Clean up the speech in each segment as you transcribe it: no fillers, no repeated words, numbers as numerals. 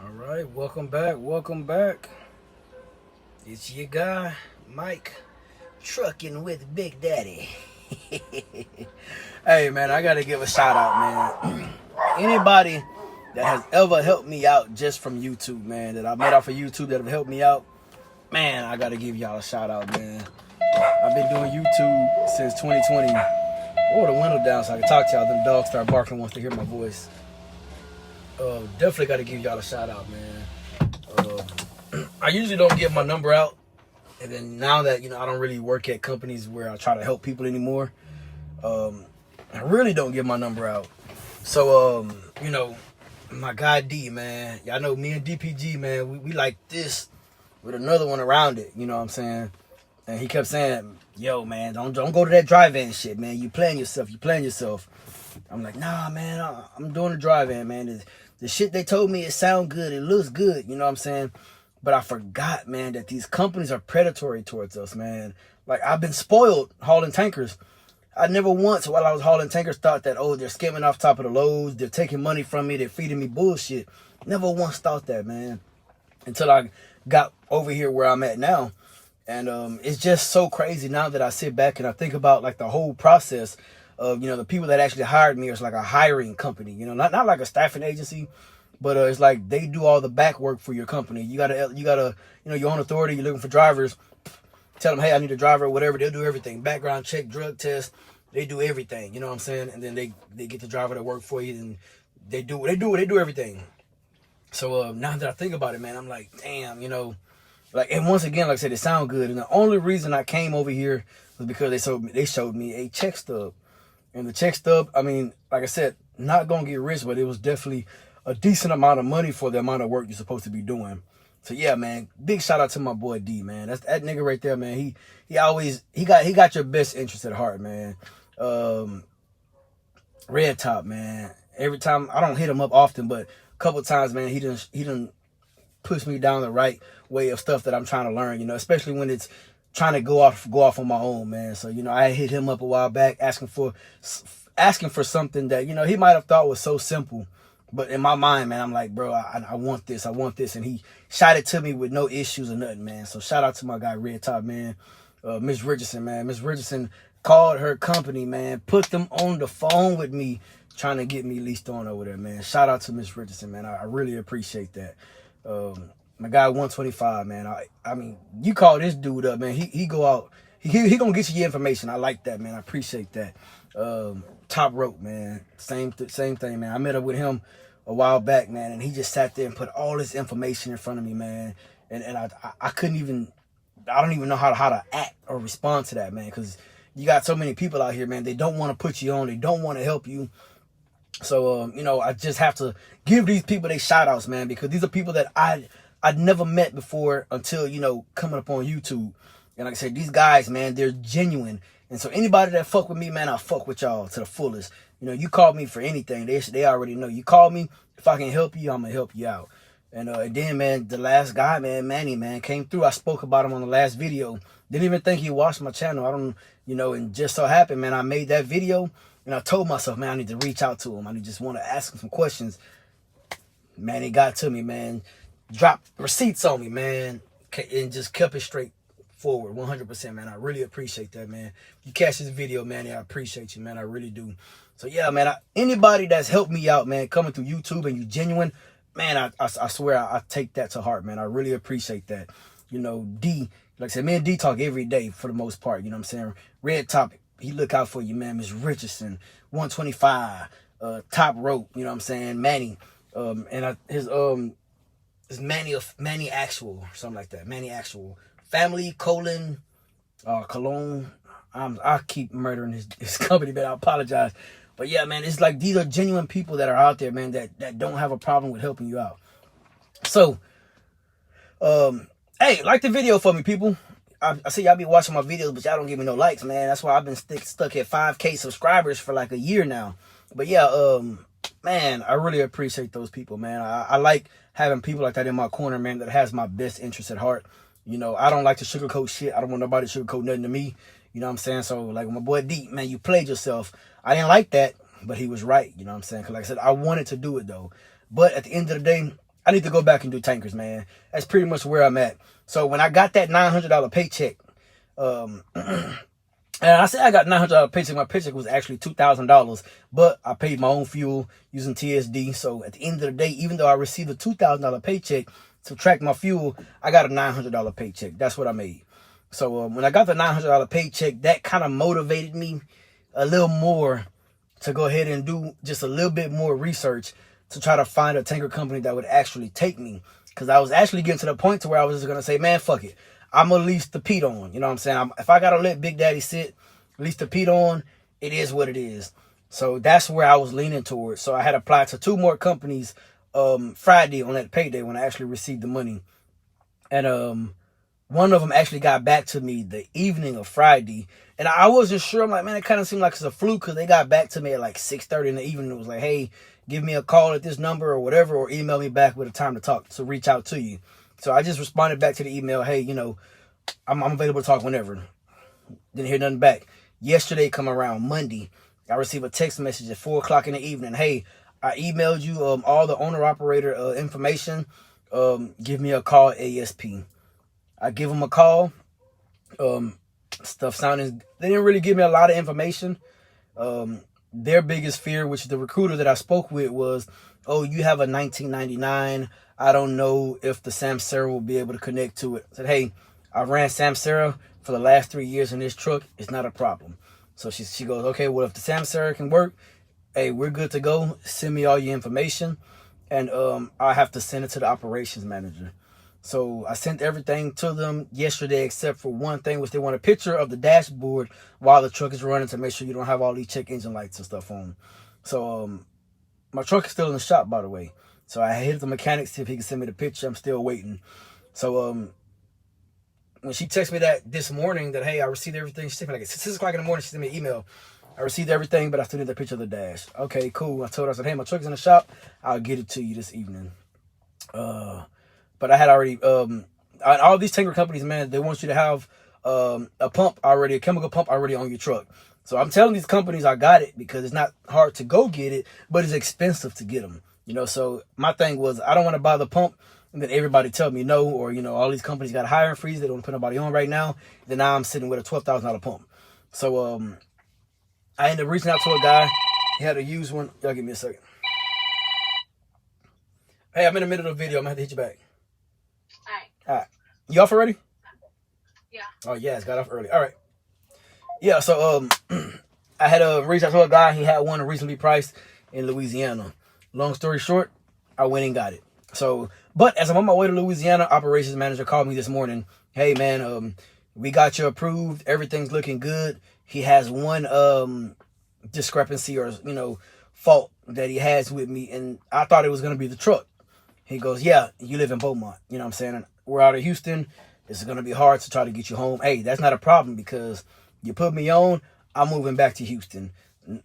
All right, welcome back. Welcome back. It's your guy, Mike, trucking with Big Daddy. Hey, man, I got to give a shout out, man. Anybody that has ever helped me out just from YouTube, man, that I met off of YouTube that have helped me out, man, I got to give y'all a shout out, man. I've been doing YouTube since 2020. Roll the window down so I can talk to y'all. Them dogs start barking once they hear my voice. Definitely got to give y'all a shout out, man. I usually don't give my number out, and then now that I don't really work at companies where I try to help people anymore, I really don't give my number out. So my guy D, man, y'all know me and DPG, man, we like this with another one around it. You know what I'm saying? And he kept saying, "Yo, man, don't go to that drive-in shit, man. You playing yourself. I'm like, nah, man, I'm doing the drive-in, man. The shit they told me, it sound good, it looks good, you know what I'm saying? But I forgot, man, that these companies are predatory towards us, man. Like, I've been spoiled hauling tankers. I never once, while I was hauling tankers, thought that, oh, they're skimming off top of the loads, they're taking money from me, they're feeding me bullshit. Never once thought that, man, until I got over here where I'm at now. And it's just so crazy now that I sit back and I think about, like, the whole process of, the people that actually hired me. It's like a hiring company, not like a staffing agency, but it's like they do all the back work for your company. You gotta, your own authority, you're looking for drivers, tell them, hey, I need a driver, whatever. They'll do everything. Background check, drug test, they do everything, you know what I'm saying? And then they get the driver to work for you, and they do everything. So now that I think about it, man, I'm like, damn, like, and once again, like I said, it sound good. And the only reason I came over here was because they showed me a check stub. And the check stub, I mean, like I said, not going to get rich, but it was definitely a decent amount of money for the amount of work you're supposed to be doing. So yeah, man, big shout out to my boy D, man. That's that nigga right there, man. He got your best interest at heart, man. Red Top, man. Every time, I don't hit him up often, but a couple times, man, he done push me down the right way of stuff that I'm trying to learn, especially when it's trying to go off on my own, man. So, I hit him up a while back asking for something that, he might have thought was so simple. But in my mind, man, I'm like, bro, I want this. And he shot it to me with no issues or nothing, man. So shout out to my guy, Red Top, man. Miss Richardson, man. Miss Richardson called her company, man. Put them on the phone with me trying to get me leased on over there, man. Shout out to Miss Richardson, man. I really appreciate that. My guy 125, man. I mean, you call this dude up, man. He go out. He gonna get you your information. I like that, man. I appreciate that. Top Rope, man. Same thing, man. I met up with him a while back, man, and he just sat there and put all this information in front of me, man. And I couldn't even. I don't even know how to act or respond to that, man, because you got so many people out here, man. They don't want to put you on. They don't want to help you. So I just have to give these people their shout outs, man, because these are people that I'd never met before until, coming up on YouTube. And like I said, these guys, man, they're genuine. And so anybody that fuck with me, man, I'll fuck with y'all to the fullest. You call me for anything. They already know. You call me, if I can help you, I'm going to help you out. And then, man, the last guy, man, Manny, man, came through. I spoke about him on the last video. Didn't even think he watched my channel. I don't, and just so happened, man, I made that video. And I told myself, man, I need to reach out to him. I just want to ask him some questions. Man, he got to me, man. Dropped receipts on me, man. And just kept it straight forward, 100%, man. I really appreciate that, man. If you catch this video, man, I appreciate you, man. I really do. So, yeah, man, anybody that's helped me out, man, coming through YouTube and you genuine, man, I swear I take that to heart, man. I really appreciate that. D, like I said, me and D talk every day for the most part, you know what I'm saying? Red Top, he look out for you, man. Miss Richardson, 125, Top Rope, you know what I'm saying? Manny, and his Manny Actual, or something like that. Manny Actual. Family, Cologne. I keep murdering his company, man. I apologize. But yeah, man, it's like these are genuine people that are out there, man, that don't have a problem with helping you out. So, hey, like the video for me, people. I see y'all be watching my videos, but y'all don't give me no likes, man. That's why I've been stuck at 5K subscribers for like a year now. But yeah, man, I really appreciate those people, man. I like having people like that in my corner, man, that has my best interest at heart. I don't like to sugarcoat shit. I don't want nobody to sugarcoat nothing to me. You know what I'm saying? So, like, my boy D, man, you played yourself. I didn't like that, but he was right. You know what I'm saying? Because, like I said, I wanted to do it, though. But at the end of the day, I need to go back and do tankers, man. That's pretty much where I'm at. So when I got that $900 paycheck, and I said I got $900 paycheck. My paycheck was actually $2,000, but I paid my own fuel using TSD. So at the end of the day, even though I received a $2,000 paycheck, subtract my fuel, I got a $900 paycheck. That's what I made. So when I got the $900 paycheck, that kind of motivated me a little more to go ahead and do just a little bit more research to try to find a tanker company that would actually take me. Because I was actually getting to the point to where I was just going to say, man, fuck it. I'm going to lease the Pete on. You know what I'm saying? If I got to let Big Daddy sit, lease the Pete on, it is what it is. So that's where I was leaning towards. So I had applied to 2 more companies Friday on that payday when I actually received the money. And one of them actually got back to me the evening of Friday. And I wasn't sure. I'm like, man, it kind of seemed like it's a fluke because they got back to me at like 6:30 in the evening. It was like, hey, give me a call at this number or whatever, or email me back with a time to talk, to reach out to you. So I just responded back to the email, hey, you know, I'm available to talk whenever. Didn't hear nothing back. Yesterday, come around Monday, I received a text message at 4 o'clock in the evening. Hey, I emailed you all the owner-operator information. Give me a call ASP. I give them a call. Stuff sounding, they didn't really give me a lot of information. Their biggest fear, which the recruiter that I spoke with, was, oh, you have a 1999. I don't know if the Samsara will be able to connect to it. I said, hey, I ran Samsara for the last 3 years in this truck. It's not a problem. So she goes, okay, well, if the Samsara can work, hey, we're good to go. Send me all your information. And I have to send it to the operations manager. So I sent everything to them yesterday except for one thing, which they want a picture of the dashboard while the truck is running to make sure you don't have all these check engine lights and stuff on. So my truck is still in the shop, by the way. So I hit the mechanic, see if he can send me the picture. I'm still waiting. So when she texted me that this morning that, hey, I received everything, she sent me like at 6 o'clock in the morning, she sent me an email. I received everything, but I still need the picture of the dash. Okay, cool. I told her, I said, hey, my truck's in the shop. I'll get it to you this evening. But I had already, all these tanker companies, man, they want you to have a pump already, a chemical pump already on your truck. So I'm telling these companies I got it because it's not hard to go get it, but it's expensive to get them. You know, so my thing was, I don't want to buy the pump and then everybody tell me no, or, you know, all these companies got a hiring freeze. They don't put nobody on right now. Then now I'm sitting with a $12,000 pump. So I ended up reaching out to a guy. He had a used one. Y'all give me a second. Hey, I'm in the middle of the video. I'm going to have to hit you back. All right. You off already? Yeah. Oh, yeah, it's got off early. All right. Yeah, so I had reached out to a guy. He had one reasonably priced in Louisiana. Long story short, I went and got it. So, but as I'm on my way to Louisiana, operations manager called me this morning. Hey, man, we got you approved. Everything's looking good. He has one discrepancy or, you know, fault that he has with me. And I thought it was going to be the truck. He goes, yeah, you live in Beaumont. You know what I'm saying? We're out of Houston. It's going to be hard to try to get you home. Hey, that's not a problem because you put me on, I'm moving back to Houston.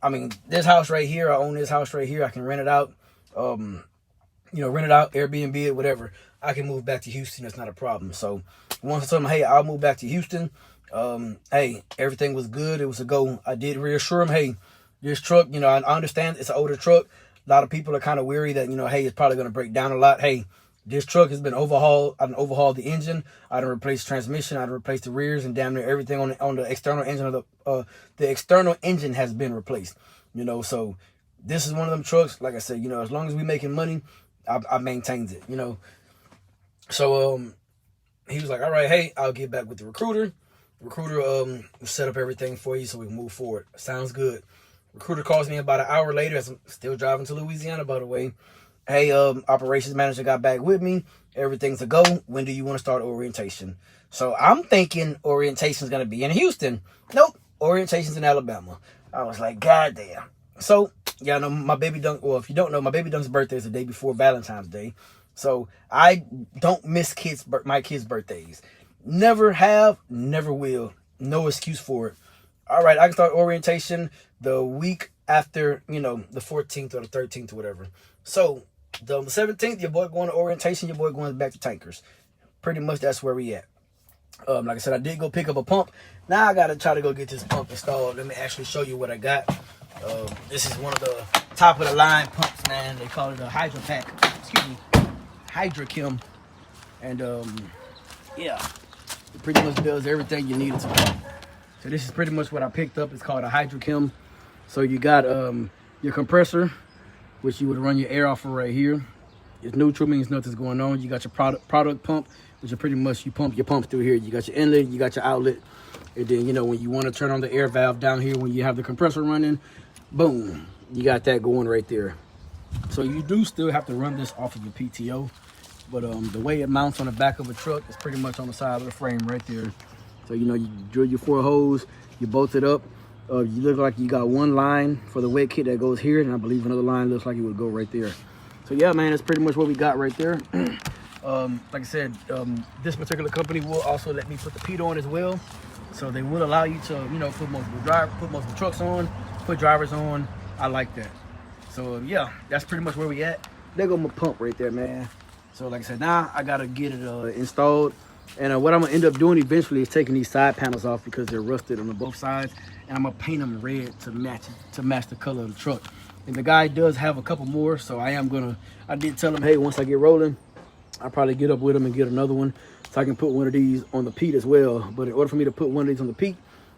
I mean, this house right here, I own this house right here. I can rent it out, you know, rent it out, Airbnb it, whatever. I can move back to Houston. That's not a problem. So once I told him, hey, I'll move back to Houston. Hey, everything was good. It was a go. I did reassure him, hey, this truck, you know, I understand it's an older truck. A lot of people are kind of weary that, you know, hey, it's probably going to break down a lot. Hey, this truck has been overhauled. I done overhauled the engine. I done replaced transmission. I done replaced the rears and damn near everything on the external engine of the external engine has been replaced. You know, so this is one of them trucks. Like I said, you know, as long as we making money, I maintains it. You know, so he was like, all right, hey, I'll get back with the recruiter. The recruiter will set up everything for you so we can move forward. Sounds good. Recruiter calls me about an hour later as I'm still driving to Louisiana, by the way. Hey, operations manager got back with me. Everything's a go. When do you want to start orientation? So I'm thinking orientation is going to be in Houston. Nope. Orientation's in Alabama. I was like, God damn. So, y'all know my baby dunk. Well, if you don't know, my baby dunk's birthday is the day before Valentine's Day. So I don't miss my kids' birthdays. Never have, never will. No excuse for it. All right, I can start orientation the week after, you know, the 14th or the 13th or whatever. So the 17th, your boy going to orientation, your boy going back to tankers. Pretty much that's where we at. Like I said, I did go pick up a pump. Now I got to try to go get this pump installed. Let me actually show you what I got. This is one of the top of the line pumps, man. They call it a Hydro Pack. Excuse me. Hydrochem, and yeah, it pretty much does everything you need it to. So this is pretty much what I picked up. It's called a Hydrochem. So you got your compressor, which you would run your air off of right here. It's neutral, means nothing's going on. You got your product pump, which is pretty much you pump your pumps through here. You got your inlet, you got your outlet, and then you know when you want to turn on the air valve down here, when you have the compressor running, boom, you got that going right there. So you do still have to run this off of your PTO, but the way it mounts on the back of a truck is pretty much on the side of the frame right there. So you know you drill your 4 holes, you bolt it up. You look like you got one line for the wet kit that goes here, and I believe another line looks like it would go right there. So yeah, man, that's pretty much what we got right there. Like I said, this particular company will also let me put the PEAT on as well. So they will allow you to, you know, put multiple trucks on, put drivers on. I like that. So yeah, that's pretty much where we at. There go my pump right there, man. So like I said, now I gotta get it installed. And what I'm gonna end up doing eventually is taking these side panels off because they're rusted on both sides, and I'm gonna paint them red to match the color of the truck. And the guy does have a couple more, so I did tell him, hey, once I get rolling, I'll probably get up with him and get another one so I can put one of these on the PEAT as well. But in order for me to put one of these on the PEAT,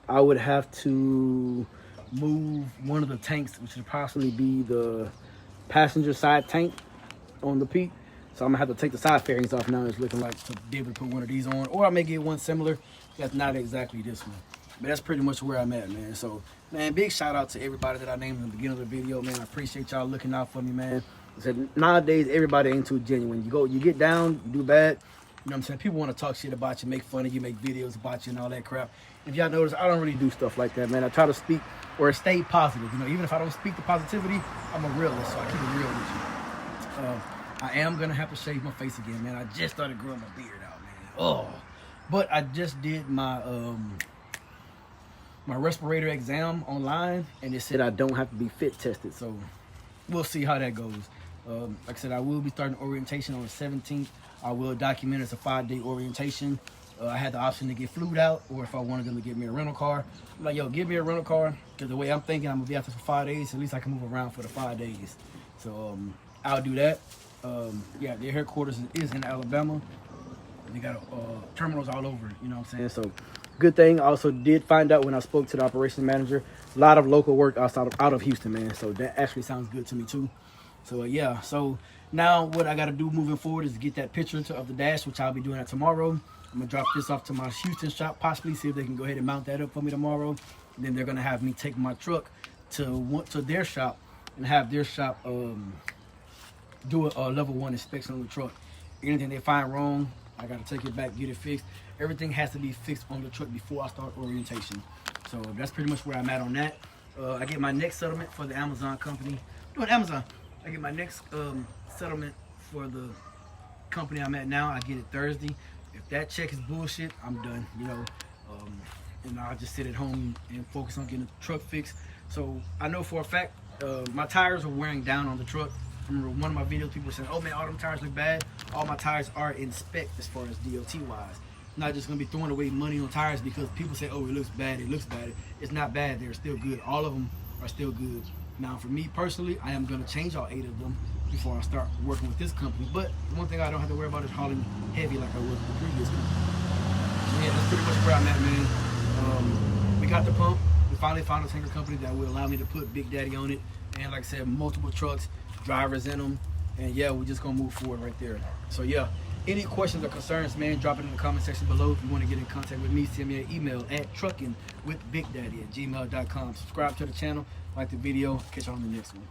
I would have to move one of the tanks, which would possibly be the passenger side tank on the PEAT. So I'm gonna have to take the side fairings off now. It's looking like to be able to put one of these on, or I may get one similar that's not exactly this one. But that's pretty much where I'm at, man. So, man, big shout out to everybody that I named in the beginning of the video, man. I appreciate y'all looking out for me, man. I said nowadays everybody ain't too genuine. You get down, you do bad. You know what I'm saying? People want to talk shit about you, make fun of you, make videos about you and all that crap. If y'all notice, I don't really do stuff like that, man. I try to speak or stay positive. You know, even if I don't speak the positivity, I'm a realist, so I keep it real with you. I am gonna have to shave my face again, man. I just started growing my beard out, man. Oh, but I just did my my respirator exam online, and it said I don't have to be fit tested, so we'll see how that goes. Like I said, I will be starting orientation on the 17th. I will document it's a 5-day orientation. I had the option to get flued out, or if I wanted them to give me a rental car. I'm like, yo, give me a rental car, because the way I'm thinking, I'm gonna be out there for 5 days. At least I can move around for the 5 days. So I'll do that. Yeah, their headquarters is in Alabama. They got terminals all over, you know what I'm saying? So good thing. I also did find out when I spoke to the operations manager, a lot of local work out of Houston, man. So that actually sounds good to me too. So yeah, so now what I got to do moving forward is get that picture of the dash, which I'll be doing that tomorrow. I'm gonna drop this off to my Houston shop, possibly see if they can go ahead and mount that up for me tomorrow. And then they're gonna have me take my truck to their shop and have their shop do a level 1 inspection on the truck. Anything they find wrong, I gotta take it back, get it fixed. Everything has to be fixed on the truck before I start orientation. So that's pretty much where I'm at on that. I get my next settlement for the Amazon company. No, Amazon. I get my next settlement for the company I'm at now. I get it Thursday. If that check is bullshit, I'm done. You know, and I'll just sit at home and focus on getting the truck fixed. So I know for a fact my tires are wearing down on the truck. I remember one of my videos, people saying, oh man, all them tires look bad. All my tires are in spec as far as DOT wise. I'm not just gonna be throwing away money on tires because people say, oh, it looks bad, it looks bad. It's not bad, they're still good. All of them are still good. Now for me personally, I am gonna change all 8 of them before I start working with this company. But the one thing I don't have to worry about is hauling heavy like I was with the previous company. So yeah, that's pretty much where I'm at, man. We got the pump. We finally found a tanker company that will allow me to put Big Daddy on it. And like I said, multiple trucks, drivers in them, and yeah, we're just gonna move forward right there. So yeah, any questions or concerns, man, drop it in the comment section below. If you want to get in contact with me, send me an email at truckingwithbigdaddy@gmail.com. Subscribe to the channel, like the video. Catch you on the next one.